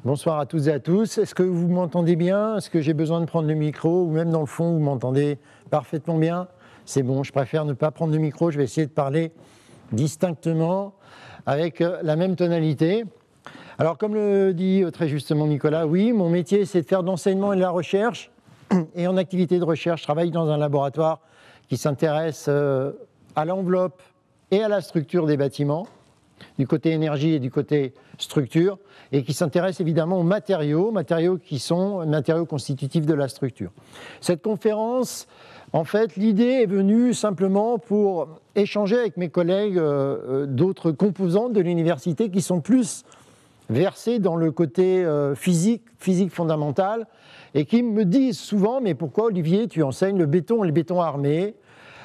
Bonsoir à toutes et à tous. Est-ce que vous m'entendez bien? Est-ce que j'ai besoin de prendre le micro? Ou même dans le fond, vous m'entendez parfaitement bien? C'est bon, je préfère ne pas prendre le micro. Je vais essayer de parler distinctement avec la même tonalité. Alors, comme le dit très justement Nicolas, oui, mon métier, c'est de faire de l'enseignement et de la recherche. Et en activité de recherche, je travaille dans un laboratoire qui s'intéresse à l'enveloppe et à la structure des bâtiments, du côté énergie et du côté structure, et qui s'intéresse évidemment aux matériaux qui sont matériaux constitutifs de la structure. Cette conférence, en fait, l'idée est venue simplement pour échanger avec mes collègues d'autres composantes de l'université qui sont plus versés dans le côté physique fondamentale, et qui me disent souvent « Mais pourquoi, Olivier, tu enseignes le béton et le béton armé ?»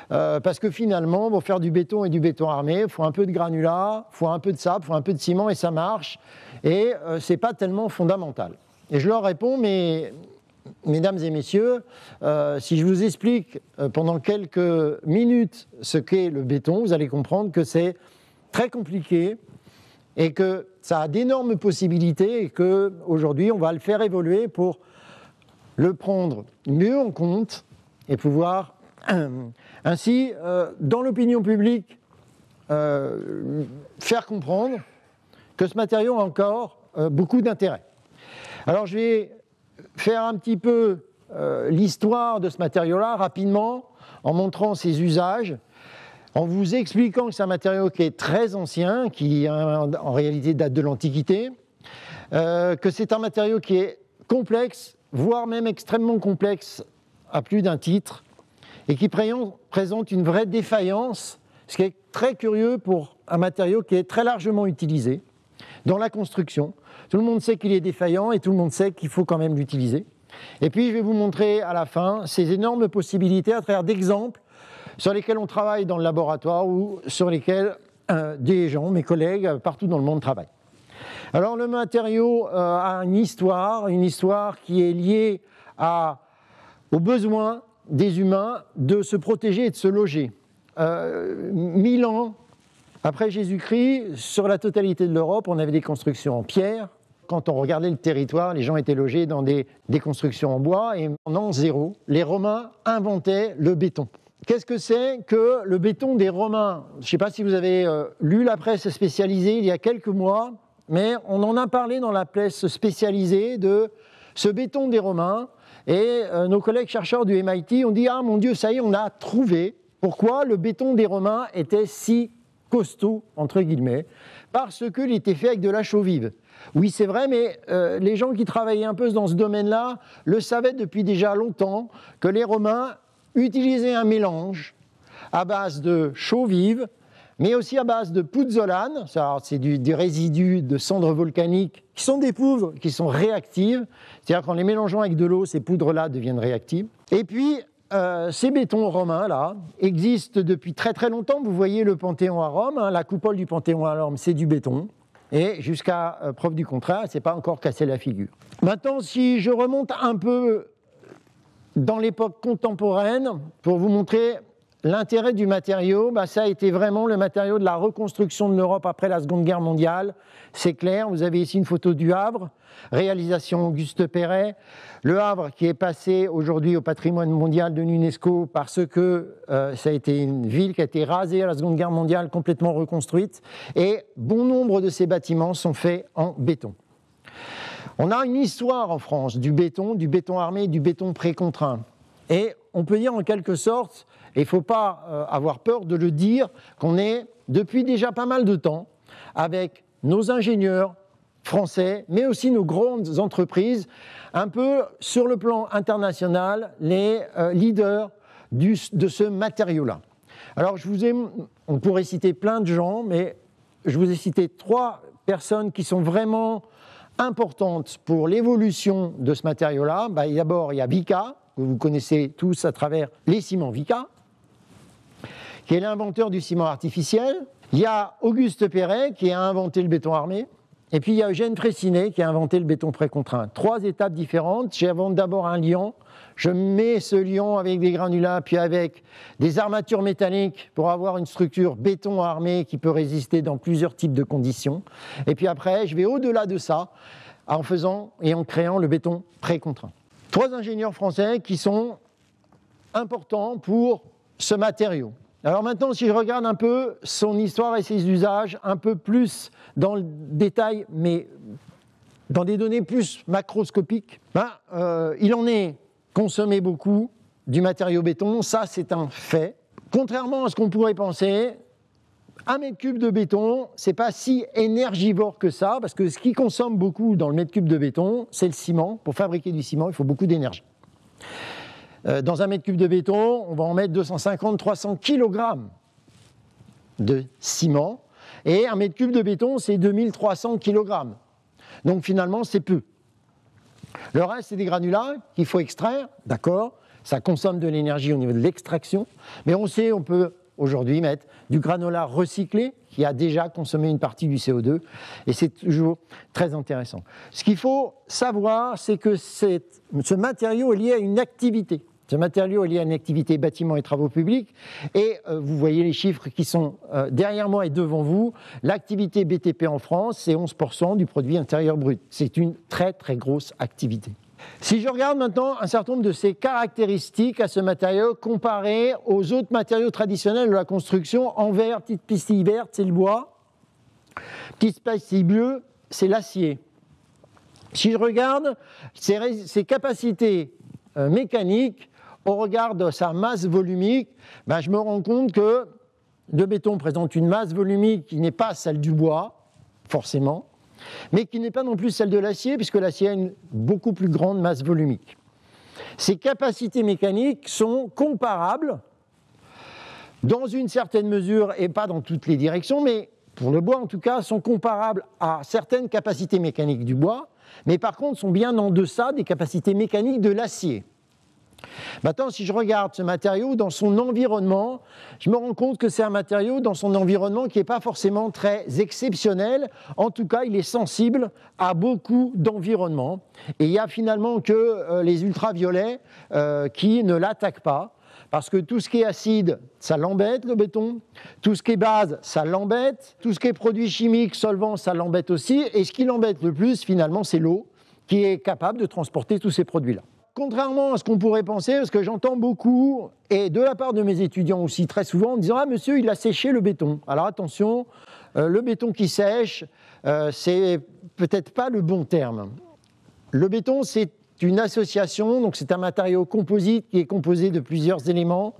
Parce que finalement, pour faire du béton et du béton armé, il faut un peu de granulat, il faut un peu de sable, il faut un peu de ciment et ça marche. Et ce n'est pas tellement fondamental. Et je leur réponds, mais mesdames et messieurs, si je vous explique pendant quelques minutes ce qu'est le béton, vous allez comprendre que c'est très compliqué et que ça a d'énormes possibilités et qu'aujourd'hui, on va le faire évoluer pour le prendre mieux en compte et pouvoir ainsi, dans l'opinion publique, faire comprendre que ce matériau a encore beaucoup d'intérêt. Alors je vais faire un petit peu l'histoire de ce matériau-là rapidement, en montrant ses usages, en vous expliquant que c'est un matériau qui est très ancien, qui en réalité date de l'Antiquité, que c'est un matériau qui est complexe, voire même extrêmement complexe à plus d'un titre, et qui présente une vraie défaillance, ce qui est très curieux pour un matériau qui est très largement utilisé dans la construction. Tout le monde sait qu'il est défaillant et tout le monde sait qu'il faut quand même l'utiliser. Et puis je vais vous montrer à la fin ces énormes possibilités à travers d'exemples sur lesquels on travaille dans le laboratoire ou sur lesquels des gens, mes collègues, partout dans le monde travaillent. Alors le matériau a une histoire qui est liée aux besoins des humains de se protéger et de se loger. 1000 ans après Jésus-Christ, sur la totalité de l'Europe, on avait des constructions en pierre. Quand on regardait le territoire, les gens étaient logés dans des constructions en bois. Et en an zéro, les Romains inventaient le béton. Qu'est-ce que c'est que le béton des Romains? Je ne sais pas si vous avez lu la presse spécialisée il y a quelques mois, mais on en a parlé dans la presse spécialisée de ce béton des Romains. Et nos collègues chercheurs du MIT ont dit « Ah mon Dieu, ça y est, on a trouvé pourquoi le béton des Romains était si costaud, entre guillemets, parce qu'il était fait avec de la chaux vive. » Oui, c'est vrai, mais les gens qui travaillaient un peu dans ce domaine-là le savaient depuis déjà longtemps que les Romains utilisaient un mélange à base de chaux vive, mais aussi à base de pouzzolane, c'est des résidus de cendres volcaniques qui sont des poudres qui sont réactives, c'est-à-dire qu'en les mélangeant avec de l'eau, ces poudres-là deviennent réactives. Et puis, ces bétons romains-là existent depuis très très longtemps. Vous voyez le Panthéon à Rome, la coupole du Panthéon à Rome, c'est du béton. Et jusqu'à preuve du contraire, c'est pas encore cassé la figure. Maintenant, si je remonte un peu dans l'époque contemporaine, pour vous montrer l'intérêt du matériau, ça a été vraiment le matériau de la reconstruction de l'Europe après la Seconde Guerre mondiale. C'est clair, vous avez ici une photo du Havre, réalisation Auguste Perret. Le Havre qui est passé aujourd'hui au patrimoine mondial de l'UNESCO parce que ça a été une ville qui a été rasée à la Seconde Guerre mondiale, complètement reconstruite. Et bon nombre de ces bâtiments sont faits en béton. On a une histoire en France du béton armé, du béton précontraint. Et on peut dire en quelque sorte, et il ne faut pas avoir peur de le dire, qu'on est depuis déjà pas mal de temps avec nos ingénieurs français, mais aussi nos grandes entreprises, un peu sur le plan international, les leaders de ce matériau-là. Alors on pourrait citer plein de gens, mais je vous ai cité 3 personnes qui sont vraiment importantes pour l'évolution de ce matériau-là. D'abord, il y a Vicat, que vous connaissez tous à travers les ciments Vicat, qui est l'inventeur du ciment artificiel. Il y a Auguste Perret, qui a inventé le béton armé. Et puis il y a Eugène Freycinet, qui a inventé le béton précontraint. 3 étapes différentes. J'invente d'abord un liant. Je mets ce liant avec des granulats, puis avec des armatures métalliques pour avoir une structure béton armé qui peut résister dans plusieurs types de conditions. Et puis après, je vais au-delà de ça, en faisant et en créant le béton précontraint. 3 ingénieurs français qui sont importants pour ce matériau. Alors maintenant, si je regarde un peu son histoire et ses usages, un peu plus dans le détail, mais dans des données plus macroscopiques, il en est consommé beaucoup du matériau béton, ça c'est un fait. Contrairement à ce qu'on pourrait penser, 1 mètre cube de béton, c'est pas si énergivore que ça, parce que ce qui consomme beaucoup dans le mètre cube de béton, c'est le ciment. Pour fabriquer du ciment, il faut beaucoup d'énergie. Dans 1 mètre cube de béton, on va en mettre 250-300 kg de ciment, et 1 mètre cube de béton, c'est 2300 kg. Donc finalement, c'est peu. Le reste, c'est des granulats qu'il faut extraire, d'accord, ça consomme de l'énergie au niveau de l'extraction, mais on sait, on peut aujourd'hui mettre du granulat recyclé qui a déjà consommé une partie du CO2 et c'est toujours très intéressant. Ce qu'il faut savoir, c'est que ce matériau est lié à une activité. Ce matériau est lié à une activité bâtiment et travaux publics et vous voyez les chiffres qui sont derrière moi et devant vous. L'activité BTP en France, c'est 11% du produit intérieur brut. C'est une très très grosse activité. Si je regarde maintenant un certain nombre de ses caractéristiques à ce matériau comparé aux autres matériaux traditionnels de la construction, en vert, petite pastille verte, c'est le bois, petite pastille bleue, c'est l'acier. Si je regarde ses capacités mécaniques au regard de sa masse volumique, je me rends compte que le béton présente une masse volumique qui n'est pas celle du bois, forcément, mais qui n'est pas non plus celle de l'acier, puisque l'acier a une beaucoup plus grande masse volumique. Ses capacités mécaniques sont comparables, dans une certaine mesure, et pas dans toutes les directions, mais pour le bois en tout cas, sont comparables à certaines capacités mécaniques du bois, mais par contre sont bien en deçà des capacités mécaniques de l'acier. Maintenant, si je regarde ce matériau dans son environnement, je me rends compte que c'est un matériau dans son environnement qui n'est pas forcément très exceptionnel. En tout cas, il est sensible à beaucoup d'environnements. Et il n'y a finalement que les ultraviolets qui ne l'attaquent pas. Parce que tout ce qui est acide, ça l'embête, le béton. Tout ce qui est base, ça l'embête. Tout ce qui est produits chimiques, solvants, ça l'embête aussi. Et ce qui l'embête le plus, finalement, c'est l'eau qui est capable de transporter tous ces produits-là. Contrairement à ce qu'on pourrait penser, parce que j'entends beaucoup, et de la part de mes étudiants aussi très souvent, en disant « Ah monsieur, il a séché le béton ». Alors attention, le béton qui sèche, c'est peut-être pas le bon terme. Le béton, c'est une association, donc c'est un matériau composite qui est composé de plusieurs éléments,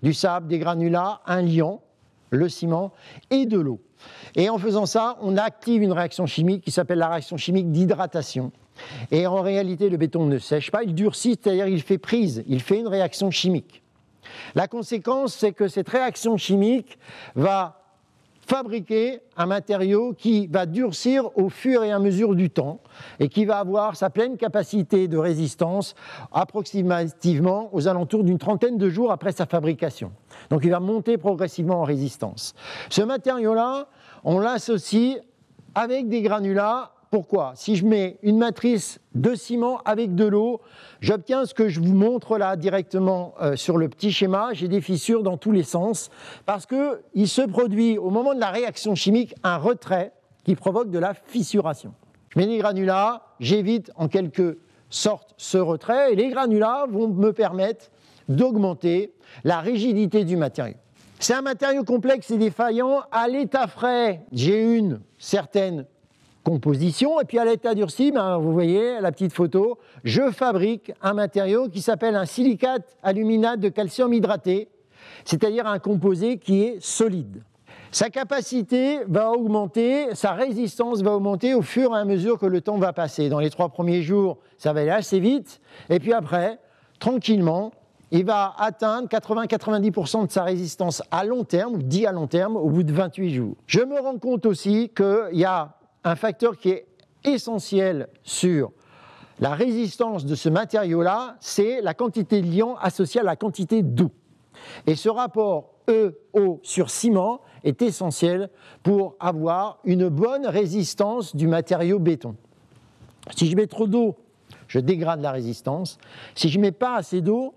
du sable, des granulats, un liant, le ciment, et de l'eau. Et en faisant ça, on active une réaction chimique qui s'appelle la réaction chimique d'hydratation. Et en réalité, le béton ne sèche pas, il durcit, c'est-à-dire il fait prise, il fait une réaction chimique. La conséquence, c'est que cette réaction chimique va fabriquer un matériau qui va durcir au fur et à mesure du temps et qui va avoir sa pleine capacité de résistance approximativement aux alentours d'une trentaine de jours après sa fabrication. Donc il va monter progressivement en résistance. Ce matériau-là, on l'associe avec des granulats. Pourquoi ? Si je mets une matrice de ciment avec de l'eau, j'obtiens ce que je vous montre là directement sur le petit schéma. J'ai des fissures dans tous les sens parce qu'il se produit au moment de la réaction chimique un retrait qui provoque de la fissuration. Je mets des granulats, j'évite en quelque sorte ce retrait et les granulats vont me permettre d'augmenter la rigidité du matériau. C'est un matériau complexe et défaillant. À l'état frais, j'ai une certaine composition, et puis à l'état durci, vous voyez la petite photo, je fabrique un matériau qui s'appelle un silicate aluminate de calcium hydraté, c'est-à-dire un composé qui est solide. Sa capacité va augmenter, sa résistance va augmenter au fur et à mesure que le temps va passer. Dans les 3 premiers jours, ça va aller assez vite, et puis après, tranquillement, il va atteindre 80-90% de sa résistance à long terme, ou dit à long terme, au bout de 28 jours. Je me rends compte aussi qu'il y a un facteur qui est essentiel sur la résistance de ce matériau-là, c'est la quantité de liant associée à la quantité d'eau. Et ce rapport E-eau sur ciment est essentiel pour avoir une bonne résistance du matériau béton. Si je mets trop d'eau, je dégrade la résistance. Si je ne mets pas assez d'eau,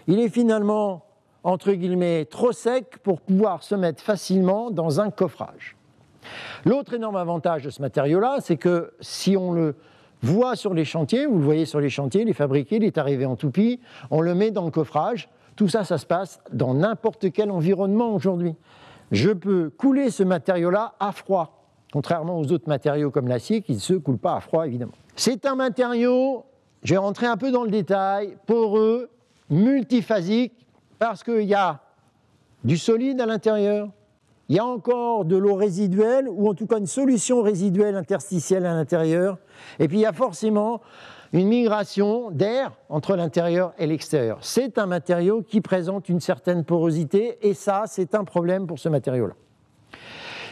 il est finalement, entre guillemets, trop sec pour pouvoir se mettre facilement dans un coffrage. L'autre énorme avantage de ce matériau-là, c'est que si on le voit sur les chantiers, vous le voyez sur les chantiers, il est fabriqué, il est arrivé en toupie, on le met dans le coffrage. Tout ça, ça se passe dans n'importe quel environnement aujourd'hui. Je peux couler ce matériau-là à froid, contrairement aux autres matériaux comme l'acier qui ne se coulent pas à froid, évidemment. C'est un matériau, je vais rentrer un peu dans le détail, poreux, multiphasique, parce qu'il y a du solide à l'intérieur, il y a encore de l'eau résiduelle, ou en tout cas une solution résiduelle interstitielle à l'intérieur, et puis il y a forcément une migration d'air entre l'intérieur et l'extérieur. C'est un matériau qui présente une certaine porosité, et ça, c'est un problème pour ce matériau-là.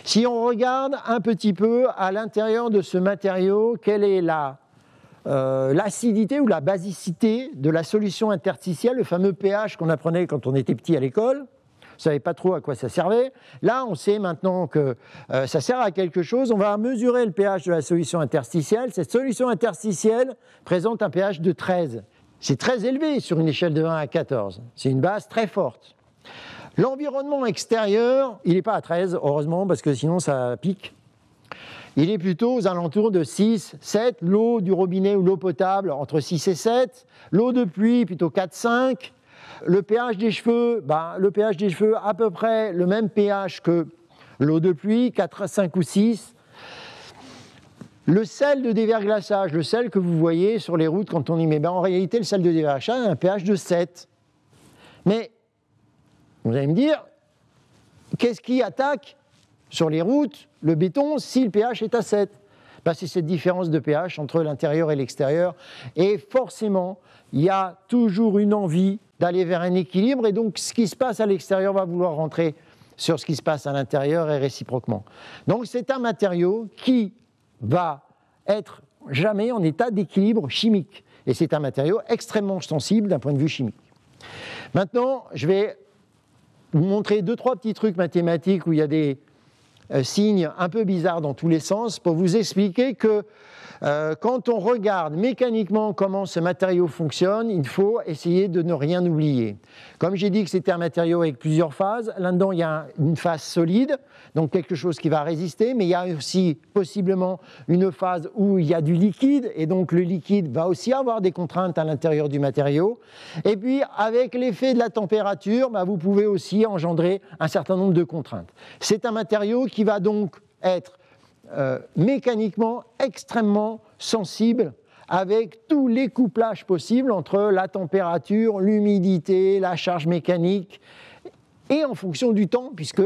Si on regarde un petit peu à l'intérieur de ce matériau, quelle est l'acidité ou la basicité de la solution interstitielle, le fameux pH qu'on apprenait quand on était petit à l'école. On ne savait pas trop à quoi ça servait. Là, on sait maintenant que ça sert à quelque chose. On va mesurer le pH de la solution interstitielle. Cette solution interstitielle présente un pH de 13. C'est très élevé sur une échelle de 1 à 14. C'est une base très forte. L'environnement extérieur, il n'est pas à 13, heureusement, parce que sinon ça pique. Il est plutôt aux alentours de 6, 7. L'eau du robinet ou l'eau potable, entre 6 et 7. L'eau de pluie, plutôt 4, 5. Le pH des cheveux, à peu près le même pH que l'eau de pluie, 4, 5 ou 6. Le sel de déverglaçage, le sel que vous voyez sur les routes quand on y met, en réalité, le sel de déverglaçage a un pH de 7. Mais, vous allez me dire, qu'est-ce qui attaque sur les routes le béton si le pH est à 7 ? C'est cette différence de pH entre l'intérieur et l'extérieur. Et forcément, il y a toujours une envie d'aller vers un équilibre. Et donc, ce qui se passe à l'extérieur va vouloir rentrer sur ce qui se passe à l'intérieur et réciproquement. Donc, c'est un matériau qui va être jamais en état d'équilibre chimique. Et c'est un matériau extrêmement sensible d'un point de vue chimique. Maintenant, je vais vous montrer 2-3 petits trucs mathématiques où il y a des signes un peu bizarres dans tous les sens pour vous expliquer que quand on regarde mécaniquement comment ce matériau fonctionne, il faut essayer de ne rien oublier. Comme j'ai dit que c'était un matériau avec plusieurs phases, là-dedans il y a une phase solide, donc quelque chose qui va résister, mais il y a aussi possiblement une phase où il y a du liquide, et donc le liquide va aussi avoir des contraintes à l'intérieur du matériau. Et puis avec l'effet de la température, vous pouvez aussi engendrer un certain nombre de contraintes. C'est un matériau qui va donc être mécaniquement extrêmement sensible avec tous les couplages possibles entre la température, l'humidité, la charge mécanique et en fonction du temps, puisque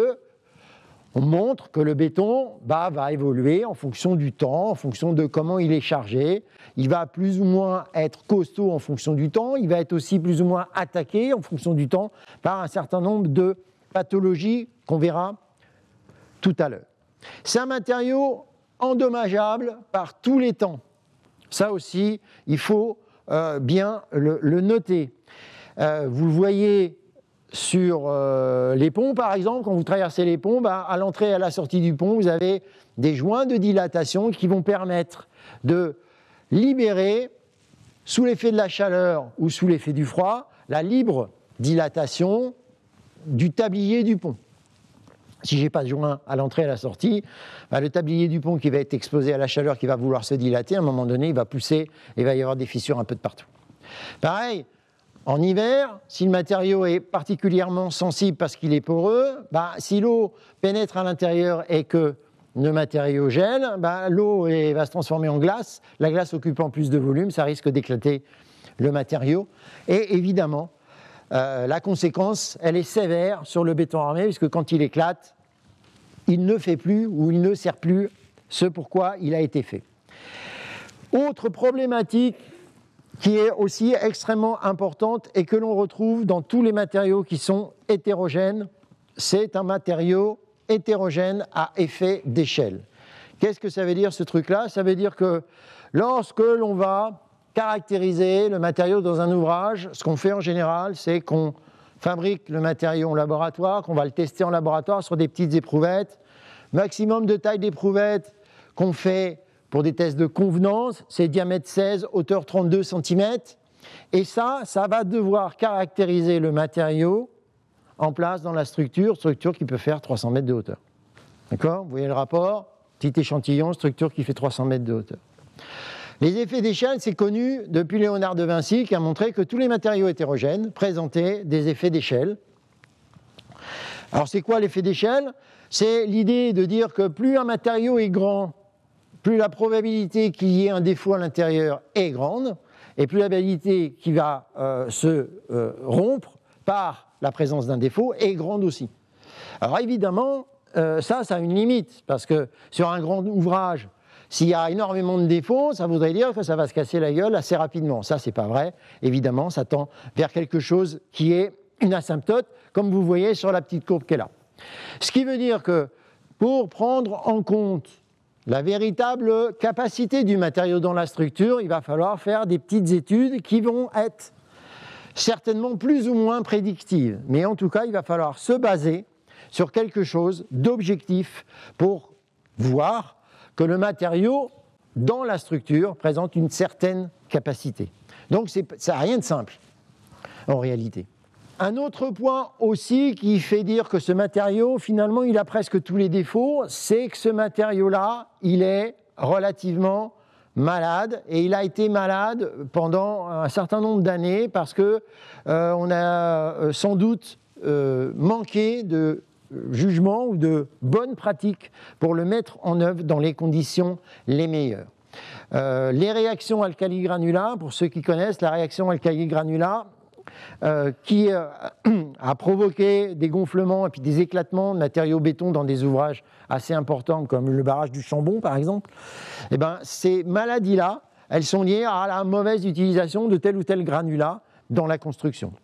on montre que le béton va évoluer en fonction du temps, en fonction de comment il est chargé. Il va plus ou moins être costaud en fonction du temps, il va être aussi plus ou moins attaqué en fonction du temps par un certain nombre de pathologies qu'on verra tout à l'heure. C'est un matériau endommageable par tous les temps. Ça aussi, il faut bien le noter. Vous le voyez sur les ponts, par exemple, quand vous traversez les ponts, à l'entrée et à la sortie du pont, vous avez des joints de dilatation qui vont permettre de libérer, sous l'effet de la chaleur ou sous l'effet du froid, la libre dilatation du tablier du pont. Si je n'ai pas de joint à l'entrée et à la sortie, le tablier du pont qui va être exposé à la chaleur, qui va vouloir se dilater, à un moment donné, il va pousser et il va y avoir des fissures un peu de partout. Pareil, en hiver, si le matériau est particulièrement sensible parce qu'il est poreux, si l'eau pénètre à l'intérieur et que le matériau gèle, l'eau va se transformer en glace. La glace occupant plus de volume, ça risque d'éclater le matériau. Et évidemment, la conséquence, elle est sévère sur le béton armé, puisque quand il éclate, il ne fait plus ou il ne sert plus ce pourquoi il a été fait. Autre problématique qui est aussi extrêmement importante et que l'on retrouve dans tous les matériaux qui sont hétérogènes, c'est un matériau hétérogène à effet d'échelle. Qu'est-ce que ça veut dire ce truc-là ? Ça veut dire que lorsque l'on va caractériser le matériau dans un ouvrage, ce qu'on fait en général, c'est qu'on fabrique le matériau en laboratoire, qu'on va le tester en laboratoire sur des petites éprouvettes. Maximum de taille d'éprouvette qu'on fait pour des tests de convenance, c'est diamètre 16, hauteur 32 cm. Et ça va devoir caractériser le matériau en place dans la structure qui peut faire 300 mètres de hauteur. D'accord ? Vous voyez le rapport ? Petit échantillon, structure qui fait 300 mètres de hauteur. Les effets d'échelle, c'est connu depuis Léonard de Vinci qui a montré que tous les matériaux hétérogènes présentaient des effets d'échelle. Alors c'est quoi l'effet d'échelle? C'est l'idée de dire que plus un matériau est grand, plus la probabilité qu'il y ait un défaut à l'intérieur est grande, et plus la probabilité qu'il va se rompre par la présence d'un défaut est grande aussi. Alors évidemment, ça a une limite, parce que sur un grand ouvrage, s'il y a énormément de défauts, ça voudrait dire que ça va se casser la gueule assez rapidement. Ça, c'est pas vrai. Évidemment, ça tend vers quelque chose qui est une asymptote, comme vous voyez sur la petite courbe qui est là. Ce qui veut dire que pour prendre en compte la véritable capacité du matériau dans la structure, il va falloir faire des petites études qui vont être certainement plus ou moins prédictives. Mais en tout cas, il va falloir se baser sur quelque chose d'objectif pour voir que le matériau dans la structure présente une certaine capacité. Donc ça n'a rien de simple en réalité. Un autre point aussi qui fait dire que ce matériau, finalement, il a presque tous les défauts, c'est que ce matériau-là, il est relativement malade, et il a été malade pendant un certain nombre d'années parce que on a sans doute manqué de jugement ou de bonnes pratiques pour le mettre en œuvre dans les conditions les meilleures. Les réactions alcali-granulat, pour ceux qui connaissent, la réaction alcali-granulat qui a provoqué des gonflements et puis des éclatements de matériaux béton dans des ouvrages assez importants comme le barrage du Chambon par exemple, eh ben, ces maladies-là, elles sont liées à la mauvaise utilisation de tel ou tel granulat dans la construction.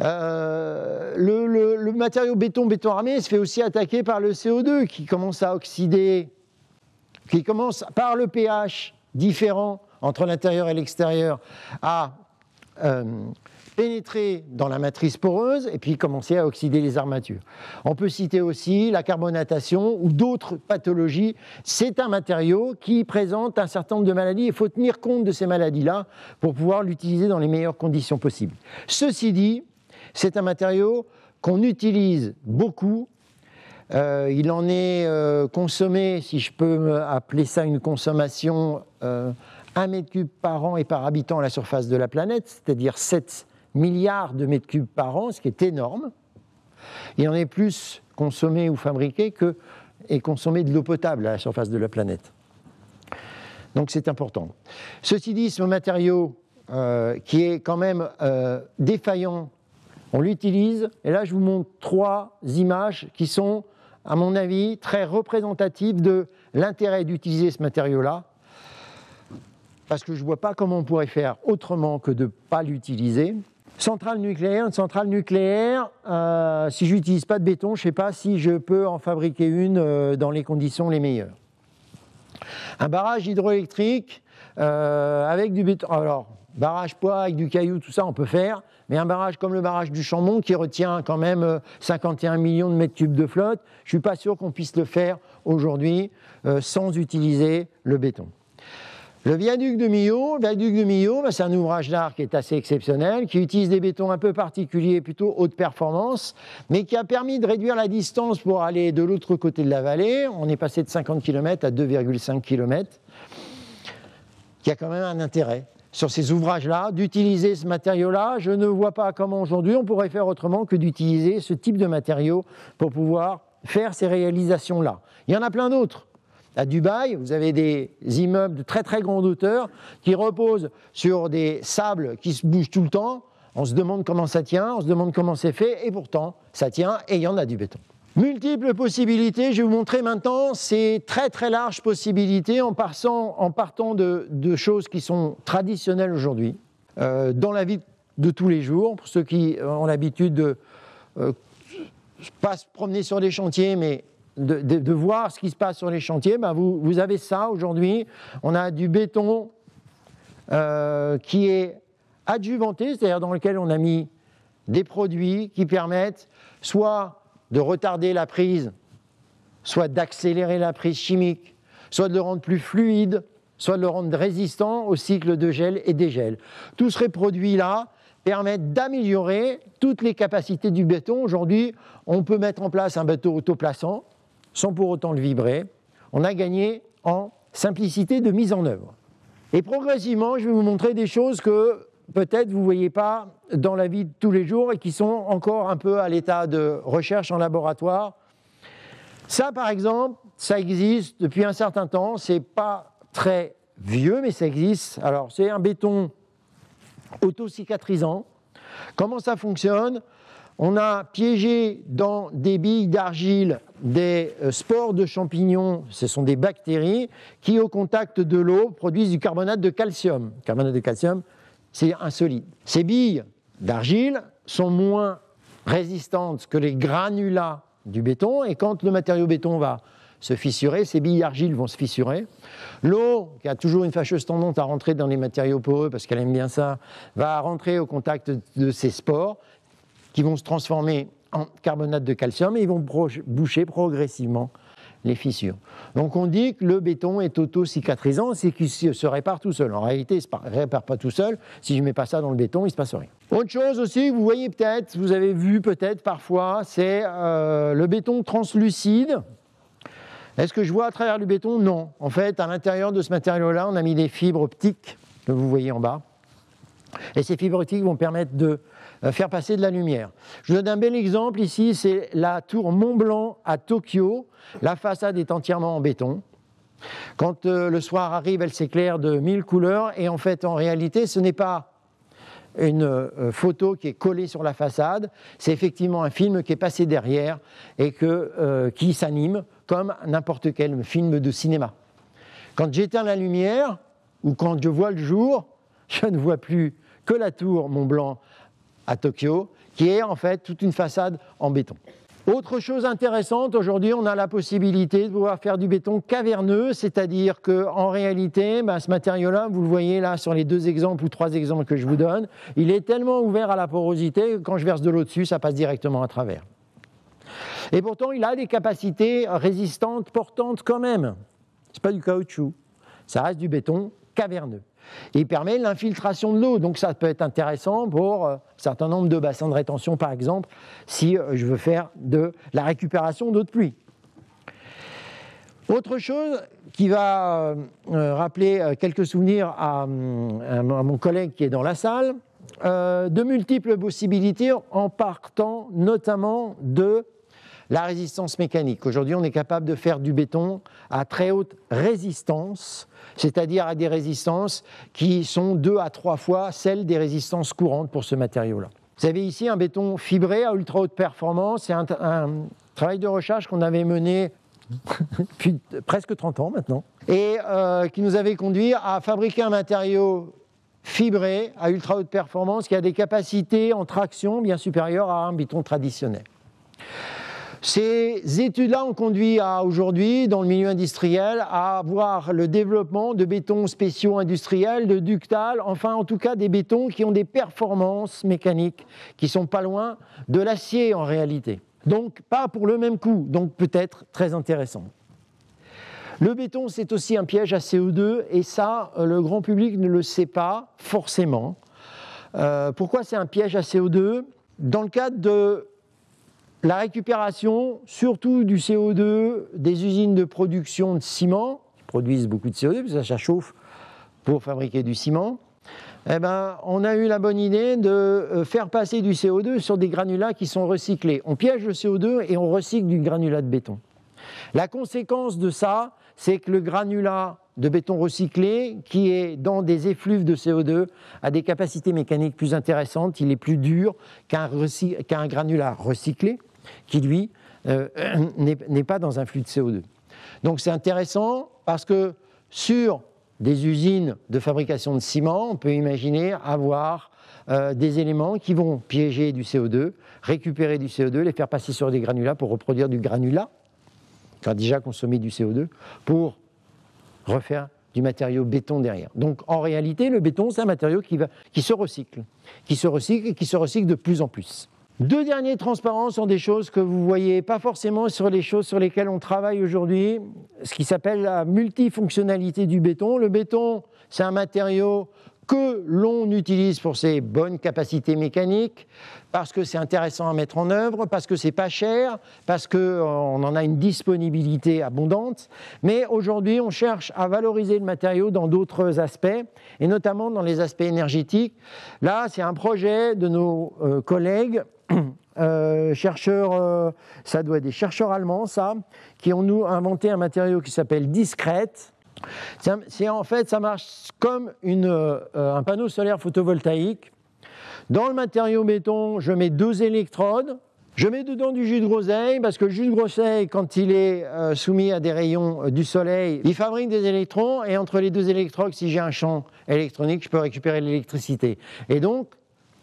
Le matériau béton armé se fait aussi attaquer par le CO2 qui commence à oxyder, qui commence par le pH différent entre l'intérieur et l'extérieur à pénétrer dans la matrice poreuse et puis commencer à oxyder les armatures. On peut citer aussi la carbonatation ou d'autres pathologies. C'est un matériau qui présente un certain nombre de maladies. Il faut tenir compte de ces maladies-là pour pouvoir l'utiliser dans les meilleures conditions possibles. Ceci dit, c'est un matériau qu'on utilise beaucoup. Il en est consommé, si je peux appeler ça une consommation, 1 mètre cube par an et par habitant à la surface de la planète, c'est-à-dire 7 milliards de mètres cubes par an, ce qui est énorme. Il en est plus consommé ou fabriqué que est consommé de l'eau potable à la surface de la planète. Donc c'est important. Ceci dit, ce matériau qui est quand même défaillant, on l'utilise, et là je vous montre 3 images qui sont, à mon avis, très représentatives de l'intérêt d'utiliser ce matériau-là, parce que je ne vois pas comment on pourrait faire autrement que de ne pas l'utiliser. Centrale nucléaire, une centrale nucléaire, si je n'utilise pas de béton, je ne sais pas si je peux en fabriquer une dans les conditions les meilleures. Un barrage hydroélectrique avec du béton, alors barrage poids avec du caillou, tout ça on peut faire, mais un barrage comme le barrage du Chambon qui retient quand même 51 millions de mètres cubes de flotte, je ne suis pas sûr qu'on puisse le faire aujourd'hui sans utiliser le béton. Le viaduc de Millau, c'est un ouvrage d'art qui est assez exceptionnel, qui utilise des bétons un peu particuliers, plutôt haute performance, mais qui a permis de réduire la distance pour aller de l'autre côté de la vallée. On est passé de 50 km à 2,5 km. Il y a quand même un intérêt sur ces ouvrages-là, d'utiliser ce matériau-là. Je ne vois pas comment aujourd'hui on pourrait faire autrement que d'utiliser ce type de matériau pour pouvoir faire ces réalisations-là. Il y en a plein d'autres. À Dubaï, vous avez des immeubles de très très grande hauteur qui reposent sur des sables qui se bougent tout le temps. On se demande comment ça tient, on se demande comment c'est fait, et pourtant ça tient et il y en a du béton. Multiples possibilités, je vais vous montrer maintenant ces très très larges possibilités en partant de choses qui sont traditionnelles aujourd'hui, dans la vie de tous les jours, pour ceux qui ont l'habitude de pas se promener sur les chantiers, mais de voir ce qui se passe sur les chantiers, ben vous avez ça aujourd'hui. On a du béton qui est adjuvanté, c'est-à-dire dans lequel on a mis des produits qui permettent soit de retarder la prise, soit d'accélérer la prise chimique, soit de le rendre plus fluide, soit de le rendre résistant au cycle de gel et dégel. Tous ces produits-là permettent d'améliorer toutes les capacités du béton. Aujourd'hui, on peut mettre en place un bateau autoplaçant sans pour autant le vibrer. On a gagné en simplicité de mise en œuvre. Et progressivement, je vais vous montrer des choses que peut-être vous ne voyez pas dans la vie de tous les jours et qui sont encore un peu à l'état de recherche en laboratoire. Ça, par exemple, ça existe depuis un certain temps. Ce n'est pas très vieux, mais ça existe. Alors, c'est un béton auto-cicatrisant. Comment ça fonctionne ? On a piégé dans des billes d'argile des spores de champignons, ce sont des bactéries, qui au contact de l'eau produisent du carbonate de calcium. Le carbonate de calcium, c'est un solide. Ces billes d'argile sont moins résistantes que les granulats du béton, et quand le matériau béton va se fissurer, ces billes d'argile vont se fissurer. L'eau, qui a toujours une fâcheuse tendance à rentrer dans les matériaux poreux, parce qu'elle aime bien ça, va rentrer au contact de ces spores, qui vont se transformer en carbonate de calcium et ils vont boucher progressivement les fissures. Donc on dit que le béton est auto-cicatrisant, c'est qu'il se répare tout seul. En réalité, il ne se répare pas tout seul. Si je ne mets pas ça dans le béton, il ne se passe rien. Autre chose aussi, vous voyez peut-être, vous avez vu peut-être parfois, c'est le béton translucide. Est-ce que je vois à travers le béton ? Non. En fait, à l'intérieur de ce matériau-là, on a mis des fibres optiques que vous voyez en bas. Et ces fibres optiques vont permettre de faire passer de la lumière. Je vous donne un bel exemple ici, c'est la tour Mont-Blanc à Tokyo. La façade est entièrement en béton. Quand le soir arrive, elle s'éclaire de 1000 couleurs et en fait, en réalité, ce n'est pas une photo qui est collée sur la façade, c'est effectivement un film qui est passé derrière et qui s'anime comme n'importe quel film de cinéma. Quand j'éteins la lumière ou quand je vois le jour, je ne vois plus que la tour Mont-Blanc à Tokyo, qui est en fait toute une façade en béton. Autre chose intéressante, aujourd'hui on a la possibilité de pouvoir faire du béton caverneux, c'est-à-dire qu'en réalité, ce matériau-là, vous le voyez là sur les 2 exemples ou 3 exemples que je vous donne, il est tellement ouvert à la porosité que quand je verse de l'eau dessus, ça passe directement à travers. Et pourtant, il a des capacités résistantes, portantes quand même. Ce n'est pas du caoutchouc, ça reste du béton caverneux. Et il permet l'infiltration de l'eau, donc ça peut être intéressant pour un certain nombre de bassins de rétention, par exemple, si je veux faire de la récupération d'eau de pluie. Autre chose qui va rappeler quelques souvenirs à mon collègue qui est dans la salle, de multiples possibilités en partant notamment de la résistance mécanique. Aujourd'hui, on est capable de faire du béton à très haute résistance, c'est-à-dire à des résistances qui sont 2 à 3 fois celles des résistances courantes pour ce matériau-là. Vous avez ici un béton fibré à ultra haute performance. C'est un travail de recherche qu'on avait mené depuis presque 30 ans maintenant et qui nous avait conduit à fabriquer un matériau fibré à ultra haute performance qui a des capacités en traction bien supérieures à un béton traditionnel. Ces études-là ont conduit aujourd'hui, dans le milieu industriel, à voir le développement de bétons spéciaux industriels, de ductales, enfin en tout cas des bétons qui ont des performances mécaniques qui ne sont pas loin de l'acier en réalité. Donc pas pour le même coût, donc peut-être très intéressant. Le béton, c'est aussi un piège à CO2 et ça, le grand public ne le sait pas forcément. Pourquoi c'est un piège à CO2 ? Dans le cadre de la récupération, surtout du CO2 des usines de production de ciment, qui produisent beaucoup de CO2, parce que ça chauffe pour fabriquer du ciment, on a eu la bonne idée de faire passer du CO2 sur des granulats qui sont recyclés. On piège le CO2 et on recycle du granulat de béton. La conséquence de ça, c'est que le granulat de béton recyclé, qui est dans des effluves de CO2, a des capacités mécaniques plus intéressantes, il est plus dur qu'un granulat recyclé, qui lui n'est pas dans un flux de CO2. Donc c'est intéressant parce que sur des usines de fabrication de ciment, on peut imaginer avoir des éléments qui vont piéger du CO2, récupérer du CO2, les faire passer sur des granulats pour reproduire du granulat, qui a déjà consommé du CO2, pour refaire du matériau béton derrière. Donc en réalité, le béton, c'est un matériau qui se recycle et qui se recycle de plus en plus. 2 derniers transparents sont des choses que vous ne voyez pas forcément sur les choses sur lesquelles on travaille aujourd'hui, ce qui s'appelle la multifonctionnalité du béton. Le béton, c'est un matériau que l'on utilise pour ses bonnes capacités mécaniques, parce que c'est intéressant à mettre en œuvre, parce que c'est pas cher, parce qu'on en a une disponibilité abondante. Mais aujourd'hui, on cherche à valoriser le matériau dans d'autres aspects, et notamment dans les aspects énergétiques. Là, c'est un projet de nos collègues, chercheurs, ça doit être des chercheurs allemands, ça, qui ont inventé un matériau qui s'appelle discrète. En fait, ça marche comme un panneau solaire photovoltaïque. Dans le matériau béton, je mets 2 électrodes. Je mets dedans du jus de groseille, parce que le jus de groseille, quand il est soumis à des rayons du soleil, il fabrique des électrons, et entre les 2 électrodes, si j'ai un champ électronique, je peux récupérer l'électricité. Et donc,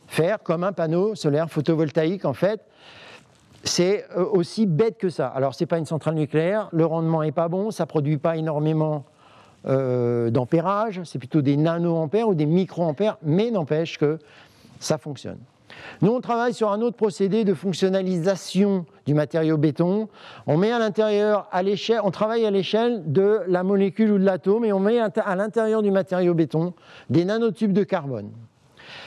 faire comme un panneau solaire photovoltaïque, en fait, c'est aussi bête que ça. Alors, ce n'est pas une centrale nucléaire, le rendement n'est pas bon, ça ne produit pas énormément d'ampérage, c'est plutôt des nanoampères ou des microampères, mais n'empêche que ça fonctionne. Nous, on travaille sur un autre procédé de fonctionnalisation du matériau béton. On met à l'intérieur, on travaille à l'échelle de la molécule ou de l'atome, et on met à l'intérieur du matériau béton des nanotubes de carbone.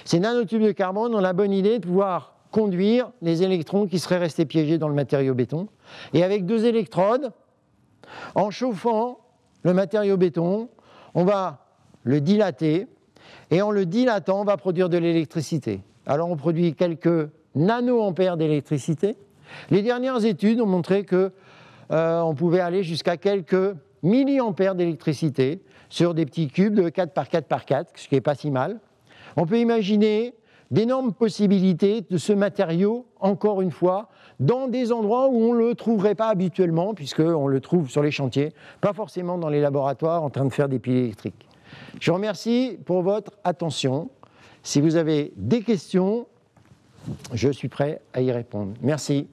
Ces nanotubes de carbone ont la bonne idée de pouvoir conduire les électrons qui seraient restés piégés dans le matériau béton. Et avec 2 électrodes, en chauffant le matériau béton, on va le dilater, et en le dilatant, on va produire de l'électricité. Alors on produit quelques nanoampères d'électricité. Les dernières études ont montré qu'on pouvait aller jusqu'à quelques milliampères d'électricité sur des petits cubes de 4 par 4 par 4, ce qui n'est pas si mal. On peut imaginer d'énormes possibilités de ce matériau, encore une fois, dans des endroits où on ne le trouverait pas habituellement, puisqu'on le trouve sur les chantiers, pas forcément dans les laboratoires en train de faire des piles électriques. Je vous remercie pour votre attention. Si vous avez des questions, je suis prêt à y répondre. Merci.